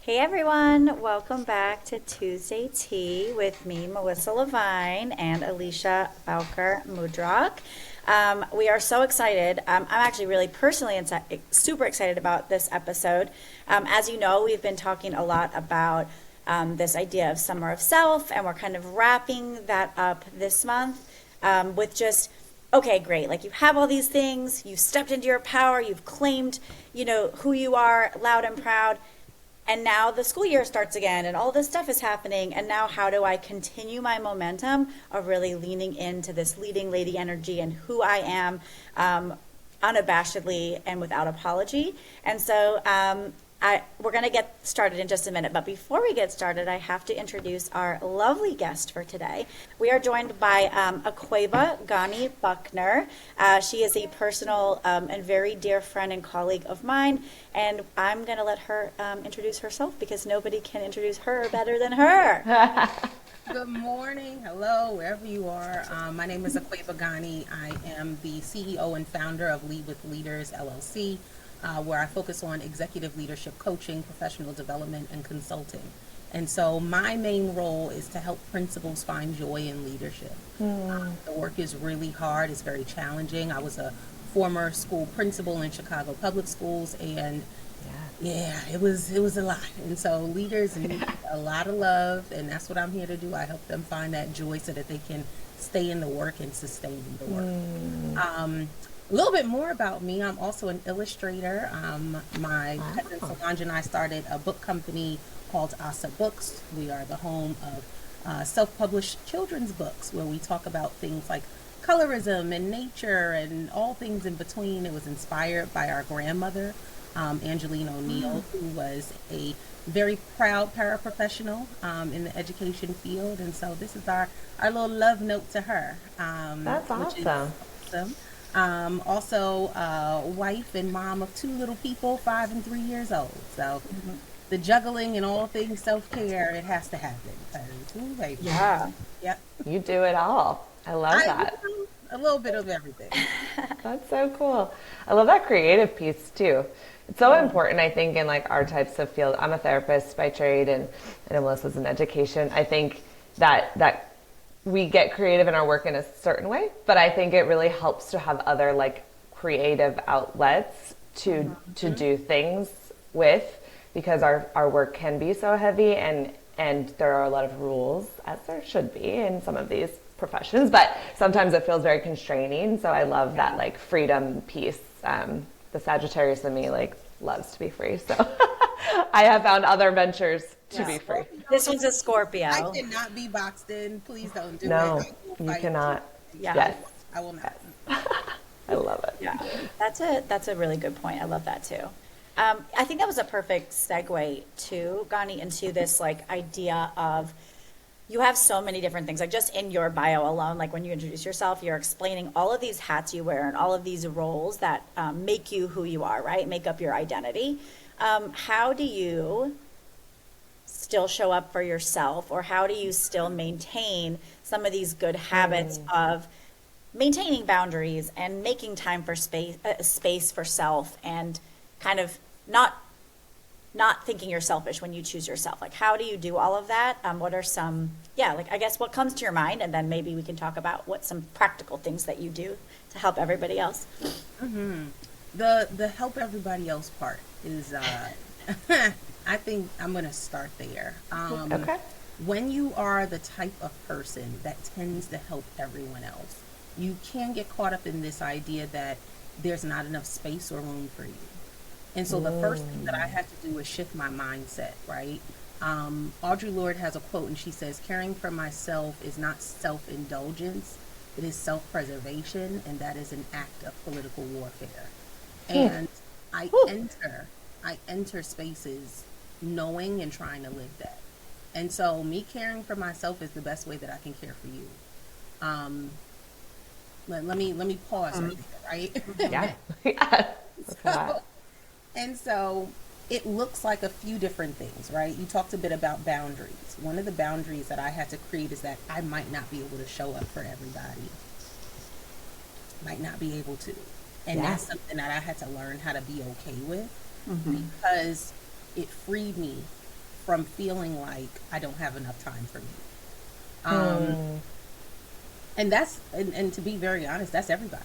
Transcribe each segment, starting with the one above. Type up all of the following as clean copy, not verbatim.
Hey everyone, welcome back to Tuesday Tea with me, Melissa Levine, and Alicia Bowker Mudrock. We are so excited. I'm actually really personally super excited about this episode. As you know, we've been talking a lot about this idea of summer of self, and we're kind of wrapping that up this month with just okay, great. Like you have all these things, you've stepped into your power, you've claimed, who you are loud and proud. And now the school year starts again and all this stuff is happening. And now how do I continue my momentum of really leaning into this leading lady energy and who I am unabashedly and without apology? And so we're going to get started in just a minute. But before we get started, I have to introduce our lovely guest for today. We are joined by Aquabah Gonney Buckner. She is a personal and very dear friend and colleague of mine. And I'm going to let her introduce herself because nobody can introduce her better than her. Good morning. Hello, wherever you are. My name is Aquabah Gonney. I am the CEO and founder of Lead with Leaders LLC. Where I focus on executive leadership coaching, professional development, and consulting. And so my main role is to help principals find joy in leadership. The work is really hard. It's very challenging. I was a former school principal in Chicago public schools, and it was a lot. And so leaders need a lot of love, and that's what I'm here to do. I help them find that joy so that they can stay in the work and sustain the work. A little bit more about me. I'm also an illustrator. My cousin Solange and I started a book company called Asa Books. We are the home of self-published children's books where we talk about things like colorism and nature and all things in between. It was inspired by our grandmother, Angeline O'Neill, who was a very proud paraprofessional in the education field. And so this is our little love note to her. That's awesome. Which is awesome. Also wife and mom of two little people, 5 and 3 years old. So the juggling and all things self-care, it has to happen. Yeah. Yep. You do it all. I love that. A little bit of everything. That's so cool. I love that creative piece too. It's so important, I think, in like our types of field. I'm a therapist by trade, and Melissa's in education. I think that we get creative in our work in a certain way, but I think it really helps to have other like creative outlets to do things with, because our work can be so heavy and there are a lot of rules, as there should be in some of these professions, but sometimes it feels very constraining. So I love that like freedom piece. The Sagittarius in me like loves to be free. So I have found other ventures to be free. This one's a Scorpio. I cannot be boxed in. Please don't do it. No, you cannot. Yeah. Yes. I will not. I love it. Yeah, that's a really good point. I love that too. I think that was a perfect segue to Gani into this like idea of you have so many different things, like just in your bio alone, like when you introduce yourself, you're explaining all of these hats you wear and all of these roles that make you who you are, right? Make up your identity. How do you still show up for yourself, or how do you still maintain some of these good habits of maintaining boundaries and making time for space for self, and kind of not thinking you're selfish when you choose yourself? Like, how do you do all of that? What are some, like, I guess what comes to your mind, and then maybe we can talk about what some practical things that you do to help everybody else. The help everybody else part is, I think I'm going to start there. Okay. When you are the type of person that tends to help everyone else, you can get caught up in this idea that there's not enough space or room for you. And so the first thing that I had to do is shift my mindset, right? Audre Lorde has a quote, and she says, caring for myself is not self-indulgence, it is self-preservation, and that is an act of political warfare. And I enter spaces knowing and trying to live that. And so me caring for myself is the best way that I can care for you. Let me pause right there, right? Yeah. So it looks like a few different things, right? You talked a bit about boundaries. One of the boundaries that I had to create is that I might not be able to show up for everybody. Might not be able to. And that's something that I had to learn how to be okay with, because it freed me from feeling like I don't have enough time for me. And and to be very honest, that's everybody.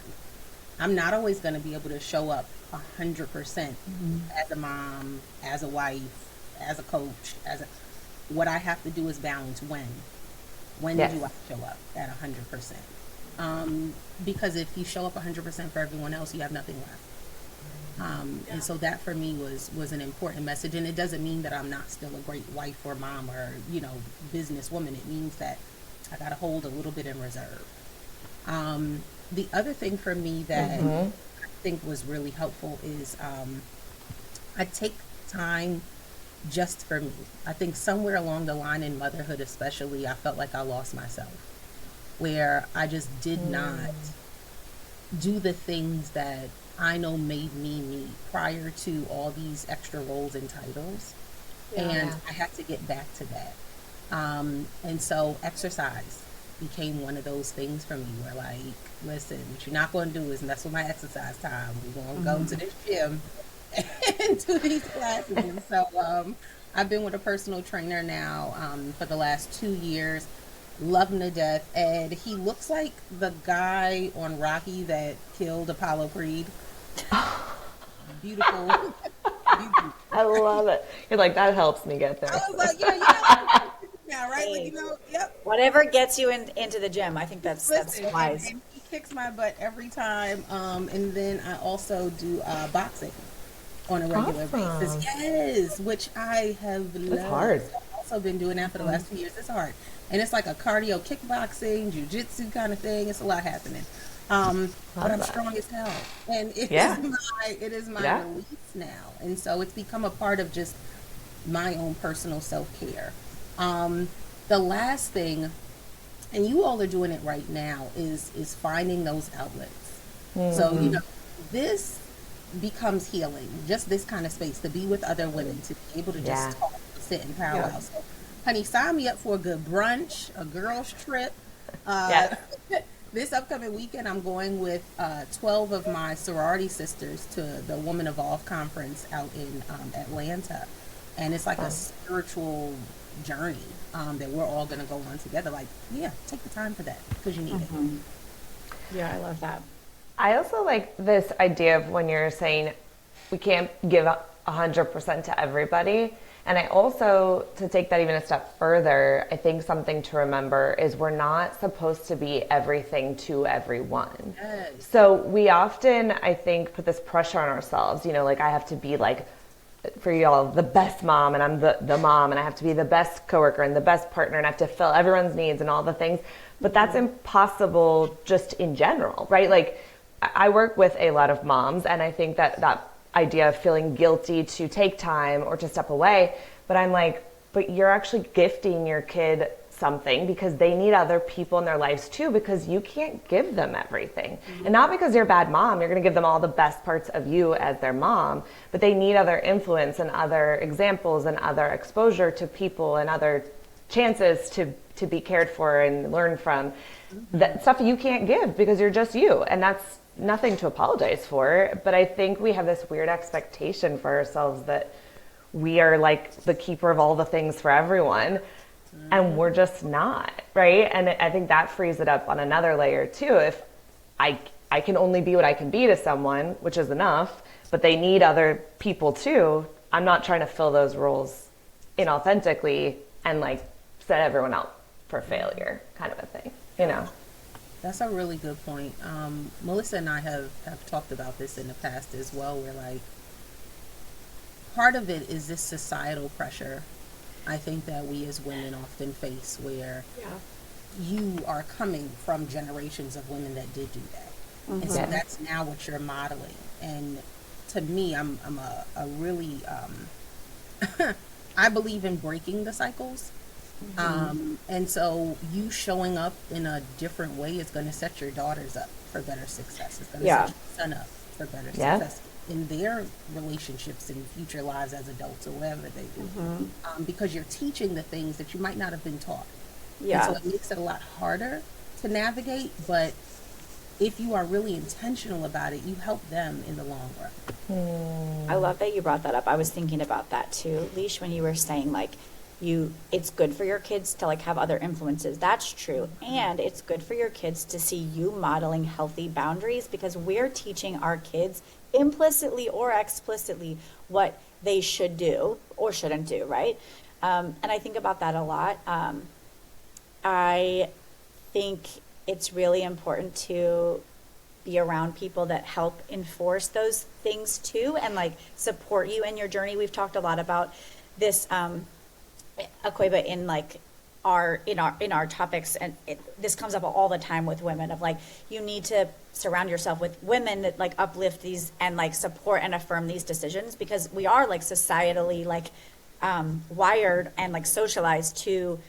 I'm not always going to be able to show up 100% as a mom, as a wife, as a coach, what I have to do is balance when Yes. do I show up at 100%? Because if you show up 100% for everyone else, you have nothing left. And so that for me was an important message. And it doesn't mean that I'm not still a great wife or mom or, businesswoman. It means that I got to hold a little bit in reserve. The other thing for me that I think was really helpful is I take time just for me. I think somewhere along the line in motherhood especially, I felt like I lost myself, where I just did not do the things that I know made me me prior to all these extra roles and titles. And I had to get back to that. And so exercise became one of those things for me where, like, listen, what you're not going to do is mess with my exercise time. We're going to go to this gym and do these classes. And so I've been with a personal trainer now for the last 2 years. Love him to death. Ed, he looks like the guy on Rocky that killed Apollo Creed. Beautiful. Beautiful. I love it. You're like, that helps me get there. I was like, yeah, now, right? Like, yep. Whatever gets you into the gym, I think that's wise. And he kicks my butt every time. And then I also do boxing on a regular basis. Yes, which I have loved. It's hard. I've also been doing that for the last 2 years. It's hard. And it's like a cardio kickboxing, jiu-jitsu kind of thing. It's a lot happening. But I'm strong as hell. And it is my release now. And so it's become a part of just my own personal self-care. The last thing, and you all are doing it right now, is finding those outlets. So, this becomes healing, just this kind of space, to be with other women, to be able to just talk, sit and powwow. So, honey, sign me up for a good brunch, a girls trip. This upcoming weekend, I'm going with 12 of my sorority sisters to the Woman Evolve conference out in Atlanta. And it's like a spiritual journey that we're all going to go on together. Like, take the time for that because you need it. Yeah, I love that. I also like this idea of when you're saying we can't give 100% to everybody. And I also, to take that even a step further, I think something to remember is we're not supposed to be everything to everyone. Yes. So we often, I think, put this pressure on ourselves, like I have to be like, for y'all, the best mom, and I'm the mom, and I have to be the best coworker and the best partner, and I have to fill everyone's needs and all the things. But that's impossible just in general, right? Like, I work with a lot of moms, and I think that idea of feeling guilty to take time or to step away, but I'm like, but you're actually gifting your kid something because they need other people in their lives too, because you can't give them everything. And not because you're a bad mom, you're going to give them all the best parts of you as their mom, but they need other influence and other examples and other exposure to people and other chances to be cared for and learn from. That stuff you can't give because you're just you, and that's nothing to apologize for. But I think we have this weird expectation for ourselves that we are like the keeper of all the things for everyone, and we're just not, right? And I think that frees it up on another layer too. If I can only be what I can be to someone, which is enough, but they need other people too, I'm not trying to fill those roles inauthentically and like set everyone up for failure, kind of a thing, That's a really good point. Melissa and I have talked about this in the past as well, where like part of it is this societal pressure I think that we as women often face, where you are coming from generations of women that did do that. And so that's now what you're modeling. And to me, I'm a really, I believe in breaking the cycles. And so you showing up in a different way is going to set your daughters up for better success. It's going to set your son up for better success in their relationships and future lives as adults or whatever they do. Because you're teaching the things that you might not have been taught. And so it makes it a lot harder to navigate, but if you are really intentional about it, you help them in the long run. I love that you brought that up. I was thinking about that too, Leash, when you were saying like it's good for your kids to like have other influences. That's true. And it's good for your kids to see you modeling healthy boundaries, because we're teaching our kids implicitly or explicitly what they should do or shouldn't do, right? And I think about that a lot. I think it's really important to be around people that help enforce those things too, and like support you in your journey. We've talked a lot about this, Aquabah, in like in our topics, and this comes up all the time with women, of like, you need to surround yourself with women that like uplift these and like support and affirm these decisions, because we are like societally like wired and like socialized to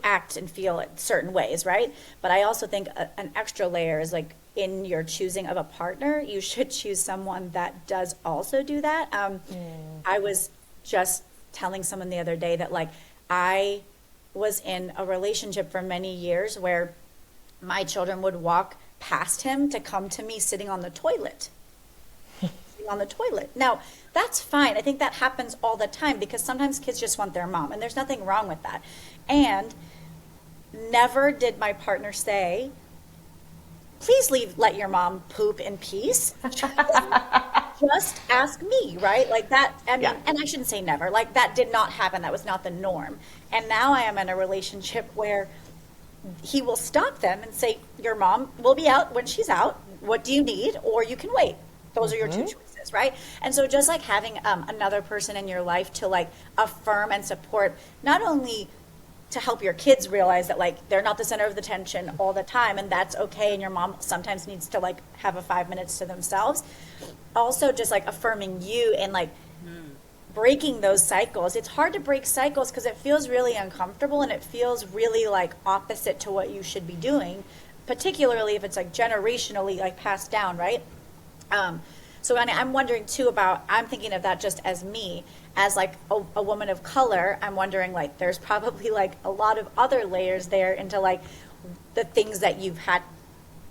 act and feel certain ways, right? But I also think an extra layer is like, in your choosing of a partner, you should choose someone that does also do that. I was just telling someone the other day that like, I was in a relationship for many years where my children would walk past him to come to me sitting on the toilet. Now, that's fine. I think that happens all the time, because sometimes kids just want their mom, and there's nothing wrong with that. And never did my partner say, please let your mom poop in peace. Just ask me, right? Like that. I mean, and I shouldn't say never. Like, that did not happen. That was not the norm. And now I am in a relationship where he will stop them and say, your mom will be out when she's out. What do you need? Or you can wait. Those are your two choices, right? And so just like having another person in your life to like affirm and support, not only to help your kids realize that like they're not the center of the attention all the time, and that's okay, and your mom sometimes needs to like have a 5 minutes to themselves. Also just like affirming you and like breaking those cycles. It's hard to break cycles because it feels really uncomfortable, and it feels really like opposite to what you should be doing, particularly if it's like generationally like passed down, right? So I'm wondering too about, I'm thinking of that just as me, as like a woman of color. I'm wondering like, there's probably like a lot of other layers there into like the things that you've had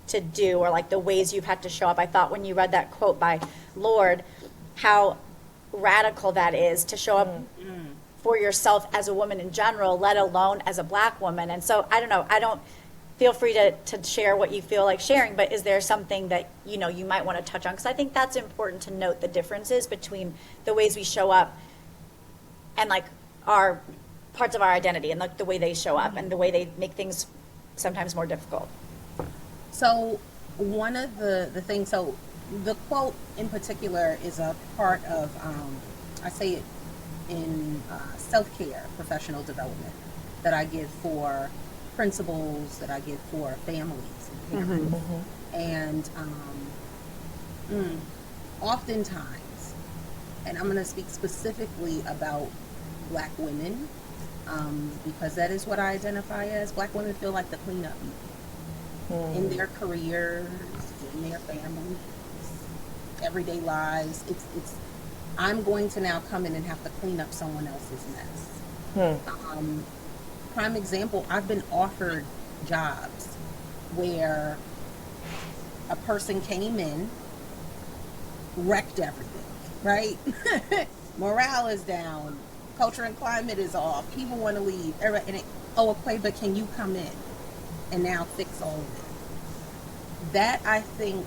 to do, or like the ways you've had to show up. I thought when you read that quote by Lorde, how radical that is to show up for yourself as a woman in general, let alone as a Black woman. And so I don't know, feel free to share what you feel like sharing, but is there something that, you know, you might want to touch on? Because I think that's important to note the differences between the ways we show up and like our parts of our identity, and like the way they show up and the way they make things sometimes more difficult. So one of the things, so the quote in particular is a part of, I say it in self-care, professional development, that I give for principals, that I give for families and parents. And oftentimes, and I'm going to speak specifically about Black women, because that is what I identify as. Black women feel like the cleanup people in their careers, in their families, everyday lives. It's I'm going to now come in and have to clean up someone else's mess. Prime example, I've been offered jobs where a person came in, wrecked everything, right? Morale is down, culture and climate is off, people want to leave, and Aquabah, can you come in and now fix all of it? That, I think,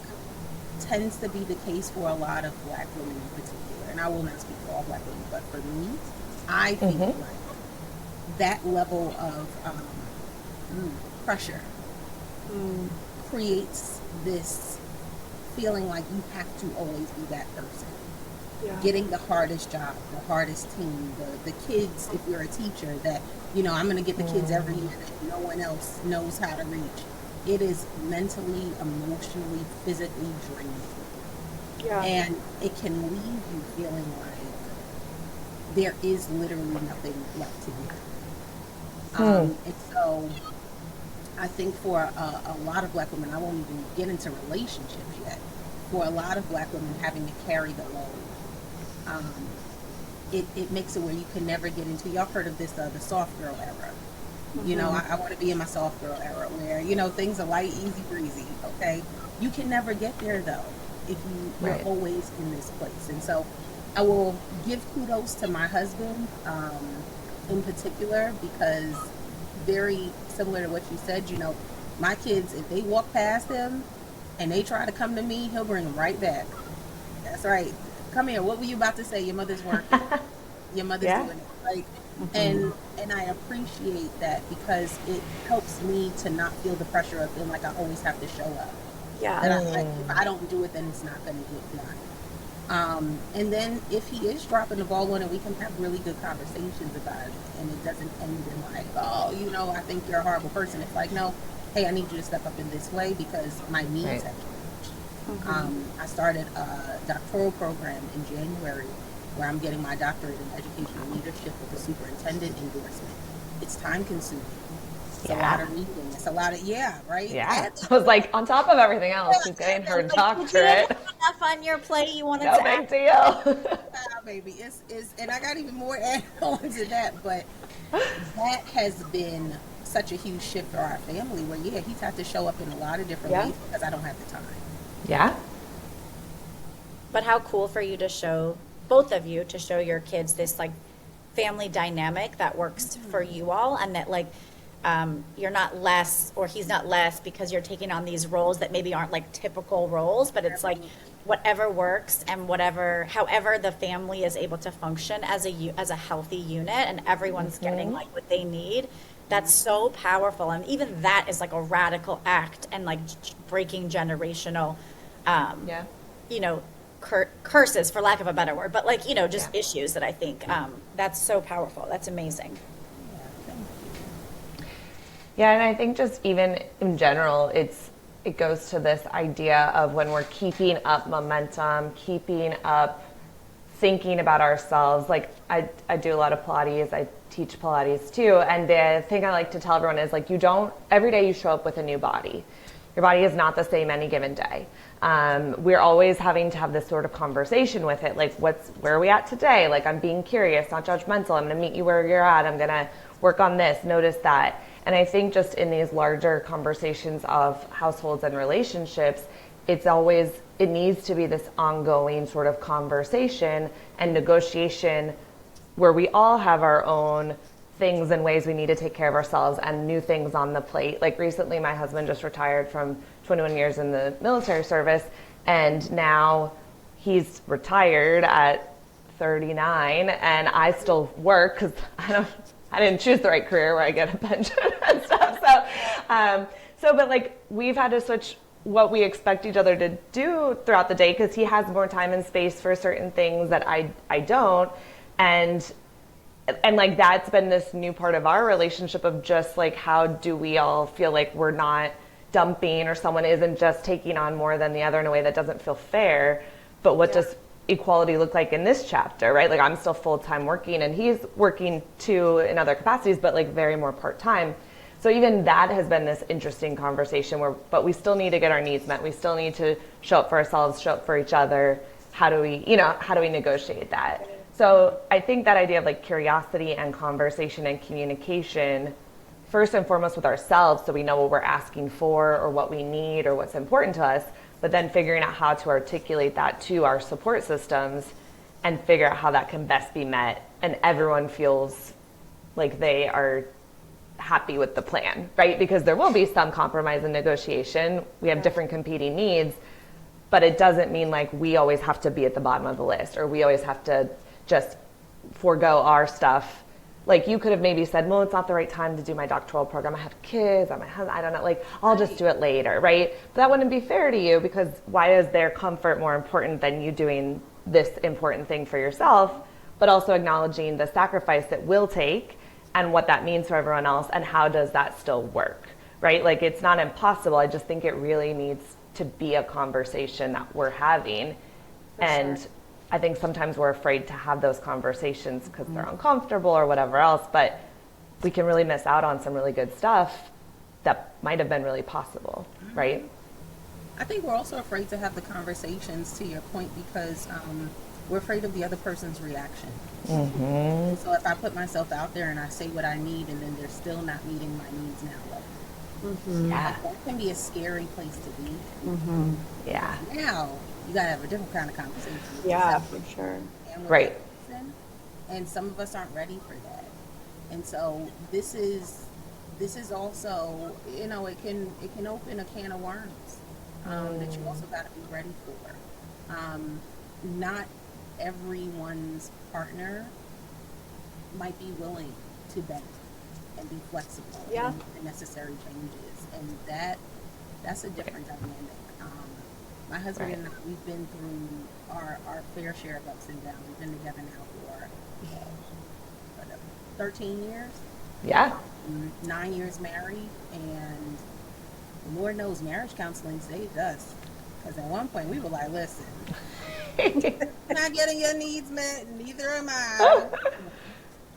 tends to be the case for a lot of Black women in particular, and I will not speak for all Black women, but for me, I think like that level of pressure creates this feeling like you have to always be that person. Getting the hardest job, the hardest team, the kids, if you're a teacher, that, you know, I'm going to get the kids every year that no one else knows how to reach. It is mentally, emotionally, physically draining. And it can leave you feeling like there is literally nothing left to do. And so I think for a lot of Black women, I won't even get into relationships yet, for a lot of Black women having to carry the load, it makes it where you can never get into, y'all heard of this, the soft girl era. You know, I want to be in my soft girl era where, you know, things are light, easy breezy, okay? You can never get there though if you're always in this place. And so I will give kudos to my husband, in particular, because very similar to what you said, you know, my kids, if they walk past him and they try to come to me, he'll bring them right back. That's right. Come here. What were you about to say? Your mother's working. Your mother's doing it. Like, and I appreciate that, because it helps me to not feel the pressure of feeling like I always have to show up. Yeah. That like, if I don't do it, then it's not going to get done. And then if he is dropping the ball on it, we can have really good conversations about it, and it doesn't end in like, oh, you know, I think you're a horrible person. It's like, no, hey, I need you to step up in this way because my needs have changed. I started a doctoral program in January where I'm getting my doctorate in educational leadership with a superintendent endorsement. It's time consuming. It's a lot of reading. It's a lot of, right? Yeah. I was like, on top of everything else, she's getting her doctorate. You have enough on your plate, you wanted No to big add. deal. Baby, it's, and I got even more add-on to that, but that has been such a huge shift for our family where, he's had to show up in a lot of different ways because I don't have the time. Yeah. But how cool for you to show, both of you, to show your kids this like family dynamic that works for you all, and that like you're not less, or he's not less, because you're taking on these roles that maybe aren't like typical roles, but it's like whatever works, and however the family is able to function as a healthy unit, and everyone's getting like what they need. That's so powerful, and even that is like a radical act, and like breaking generational you know, curses, for lack of a better word, but like, you know, just issues that I think that's so powerful. That's amazing. Yeah, and I think just even in general, it goes to this idea of when we're keeping up momentum, keeping up thinking about ourselves. Like I do a lot of Pilates, I teach Pilates too, and the thing I like to tell everyone is like, every day you show up with a new body. Your body is not the same any given day. We're always having to have this sort of conversation with it. Like, where are we at today? Like, I'm being curious, not judgmental. I'm going to meet you where you're at. I'm going to work on this, notice that. And I think just in these larger conversations of households and relationships, it needs to be this ongoing sort of conversation and negotiation where we all have our own things and ways we need to take care of ourselves and new things on the plate. Like recently, my husband just retired from 21 years in the military service, and now he's retired at 39, and I still work because I didn't choose the right career where I get a pension and stuff. But like we've had to switch what we expect each other to do throughout the day, because he has more time and space for certain things that I don't, and like that's been this new part of our relationship of just like, how do we all feel like we're not dumping, or someone isn't just taking on more than the other in a way that doesn't feel fair. But what does equality look like in this chapter, right? Like I'm still full-time working, and he's working too in other capacities, but like very more part-time. So even that has been this interesting conversation but we still need to get our needs met. We still need to show up for ourselves, show up for each other. How do we negotiate that? So I think that idea of like curiosity and conversation and communication, first and foremost with ourselves, so we know what we're asking for or what we need or what's important to us, but then figuring out how to articulate that to our support systems and figure out how that can best be met, and everyone feels like they are happy with the plan, right? Because there will be some compromise and negotiation. We have different competing needs, but it doesn't mean like we always have to be at the bottom of the list, or we always have to just forego our stuff. Like you could have maybe said, well, it's not the right time to do my doctoral program. I have kids, I'm my husband, I don't know, like I'll just do it later, right? But that wouldn't be fair to you, because why is their comfort more important than you doing this important thing for yourself? But also acknowledging the sacrifice it will take and what that means for everyone else, and how does that still work, right? Like it's not impossible. I just think it really needs to be a conversation that we're having. And I think sometimes we're afraid to have those conversations because they're uncomfortable or whatever else, but we can really miss out on some really good stuff that might have been really possible, right? I think we're also afraid to have the conversations, to your point, because we're afraid of the other person's reaction. Mm-hmm. So if I put myself out there and I say what I need, and then they're still not meeting my needs now, that can be a scary place to be. Mm-hmm. Yeah. Now you gotta have a different kind of conversation. Yeah, for sure. Right. And some of us aren't ready for that. And so this is also, you know, it can open a can of worms that you also got to be ready for. Not everyone's partner might be willing to bend and be flexible Yeah. and make the necessary changes, and that's a different dynamic. My husband Right. and I, we've been through our fair share of ups and downs. We've been together now for 13 years. Yeah. 9 years married, and Lord knows marriage counseling saved us. Because at one point we were like, listen, not getting your needs met, neither am I.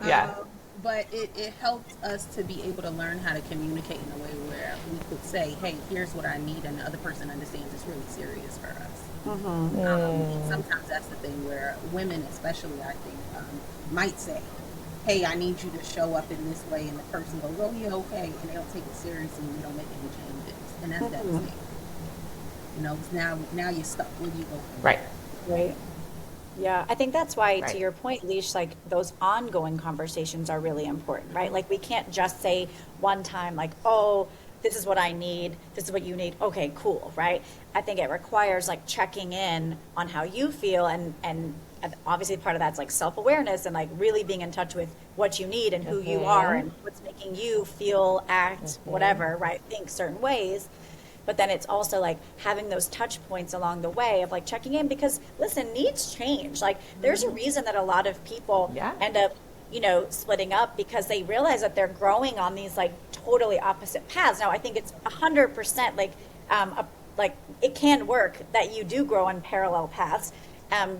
Yeah. But it helped us to be able to learn how to communicate in a way where we could say, hey, here's what I need, and the other person understands it's really serious for us. And sometimes that's the thing where women, especially, I think, might say, hey, I need you to show up in this way, and the person goes, oh, yeah, okay, and they don't take it seriously, and you don't make any changes, and that's devastating. You know, 'cause now you're stuck. Where do you go from Right. Right. Yeah, I think that's why, Right. to your point, Leash, like those ongoing conversations are really important, right? Like we can't just say one time, like, oh, this is what I need, this is what you need. Okay, cool, right? I think it requires like checking in on how you feel, and obviously part of that's like self-awareness and like really being in touch with what you need and who you are and what's making you feel, act, whatever, right? Think certain ways. But then it's also like having those touch points along the way of like checking in, because listen, needs change. Like there's a reason that a lot of people Yeah. end up, you know, splitting up, because they realize that they're growing on these like totally opposite paths. Now I think it's 100% like it can work that you do grow on parallel paths.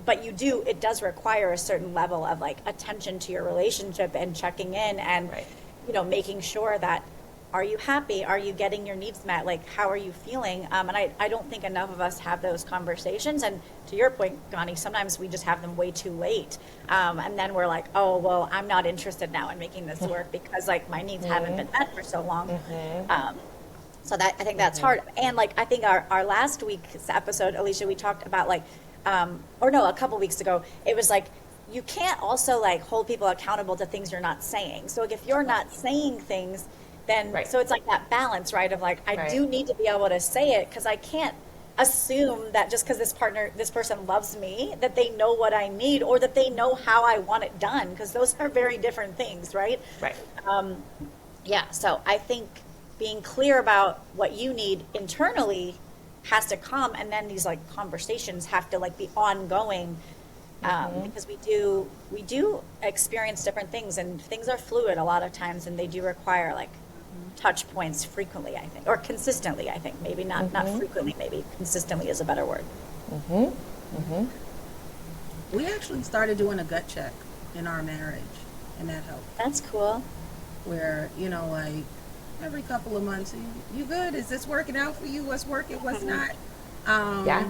But it does require a certain level of like attention to your relationship and checking in and, Right. you know, making sure that, are you happy? Are you getting your needs met? Like, how are you feeling? And I don't think enough of us have those conversations. And to your point, Gonney, sometimes we just have them way too late. And then we're like, oh, well, I'm not interested now in making this work because like my needs haven't been met for so long. So that, I think that's hard. And like, I think our last week's episode, Alicia, we talked about like, a couple weeks ago, it was like, you can't also like hold people accountable to things you're not saying. So like, if you're not saying things, then, Right. so it's like that balance, right? Of like, I Right. do need to be able to say it, because I can't assume that just because this person loves me, that they know what I need or that they know how I want it done, because those are very different things, right? Right. Yeah, so I think being clear about what you need internally has to come, and then these like conversations have to like be ongoing, because we do experience different things, and things are fluid a lot of times, and they do require like touch points frequently, I think, or consistently, I think. Maybe not frequently, maybe consistently is a better word. We actually started doing a gut check in our marriage, and that helped. That's cool. Where, you know, like every couple of months, you good? Is this working out for you? What's working? What's not? Yeah.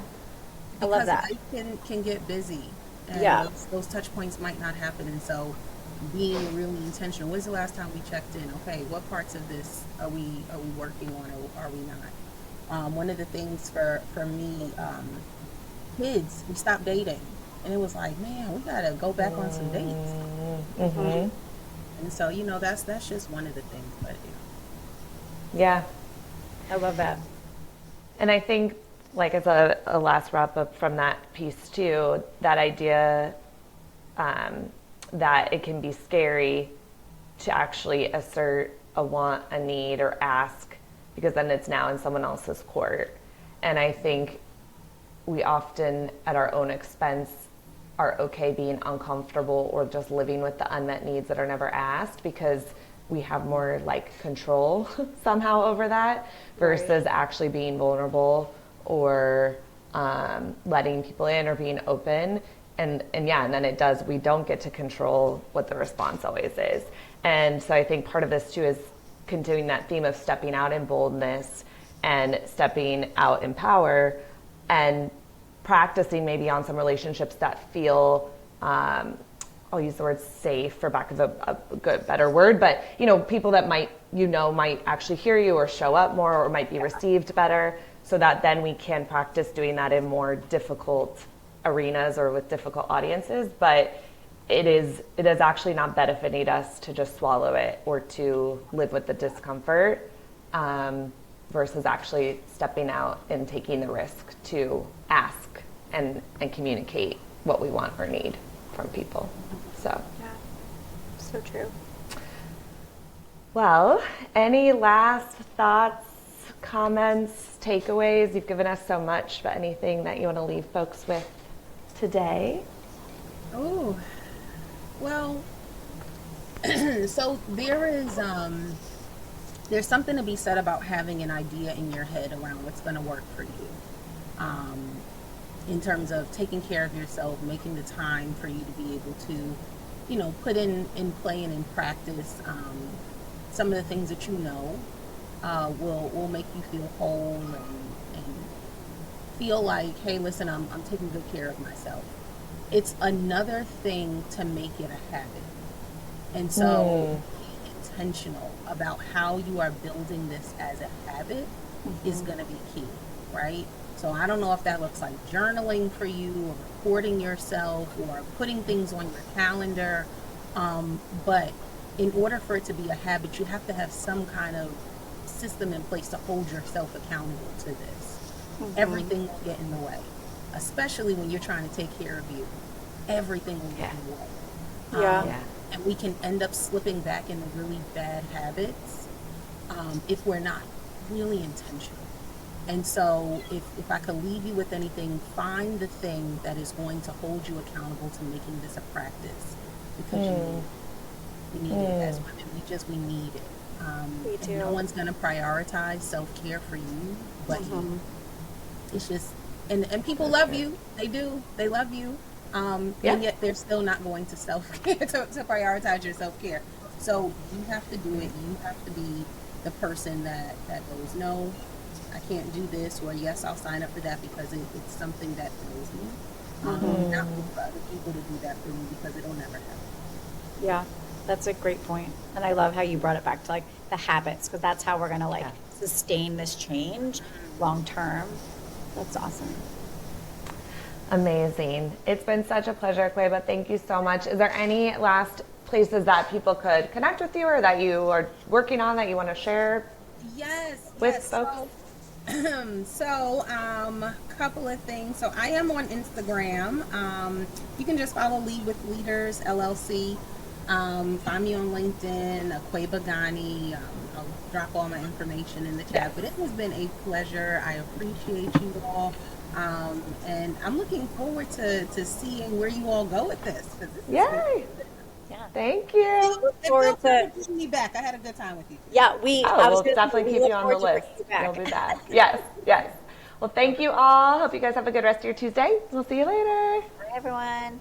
I love Because that. life can get busy, and Yeah. those touch points might not happen, and so being really intentional. When's the last time we checked in? Okay, what parts of this are we working on, or are we not? One of the things for me, kids, we stopped dating, and it was like, man, we gotta go back on some dates. And so, you know, that's just one of the things. But Yeah. I love that. And I think, like, as a last wrap up from that piece too, that idea that it can be scary to actually assert a want, a need, or ask, because then it's now in someone else's court. And I think we often, at our own expense, are okay being uncomfortable or just living with the unmet needs that are never asked, because we have more like control somehow over that versus actually being vulnerable or letting people in or being open. And then we don't get to control what the response always is. And so I think part of this too is continuing that theme of stepping out in boldness and stepping out in power, and practicing maybe on some relationships that feel, I'll use the word safe for lack of a good, better word, but you know, people that might actually hear you or show up more or might be received better, so that then we can practice doing that in more difficult arenas or with difficult audiences. But it is actually not benefiting us to just swallow it or to live with the discomfort, versus actually stepping out and taking the risk to ask and communicate what we want or need from people. So, Yeah, so true. well, any last thoughts, comments, takeaways? You've given us so much, but anything that you want to leave folks with today? Oh, well, so there's something to be said about having an idea in your head around what's going to work for you. In terms of taking care of yourself, making the time for you to be able to, put in play and in practice some of the things that will make you feel whole and feel like, hey, listen, I'm taking good care of myself. It's another thing to make it a habit. And so being intentional about how you are building this as a habit is going to be key, right? So I don't know if that looks like journaling for you or recording yourself or putting things on your calendar. But in order for it to be a habit, you have to have some kind of system in place to hold yourself accountable to this. Everything will get in the way, especially when you're trying to take care of you. Everything will get in the way. Yeah. And we can end up slipping back into really bad habits if we're not really intentional. And so if I could leave you with anything, find the thing that is going to hold you accountable to making this a practice, because you need it as women. We need it. Me too. And no one's going to prioritize self-care for you but you. It's just, and people love you. They do. They love you. And yet they're still not going to self-care, to prioritize your self-care. So you have to do it. You have to be the person that goes, no, I can't do this, or yes, I'll sign up for that because it's something that fills me. Not look for other people to do that for me, because it'll never happen. Yeah, that's a great point. And I love how you brought it back to like the habits, because that's how we're going to sustain this change long term. That's awesome. Amazing. It's been such a pleasure, Aquabah. Thank you so much. Is there any last places that people could connect with you, or that you are working on that you want to share with folks? So, couple of things. So I am on Instagram. You can just follow Lead with Leaders LLC. Find me on LinkedIn, Aquabah Gonney. I'll drop all my information in the chat. But it has been a pleasure. I appreciate you all. And I'm looking forward to seeing where you all go with this. Yay! Yeah. Thank you. Look forward to bringing me back. I had a good time with you. Yeah, we'll definitely keep you on the list. You'll be back. Yes. Well, thank you all. Hope you guys have a good rest of your Tuesday. We'll see you later. Bye, everyone.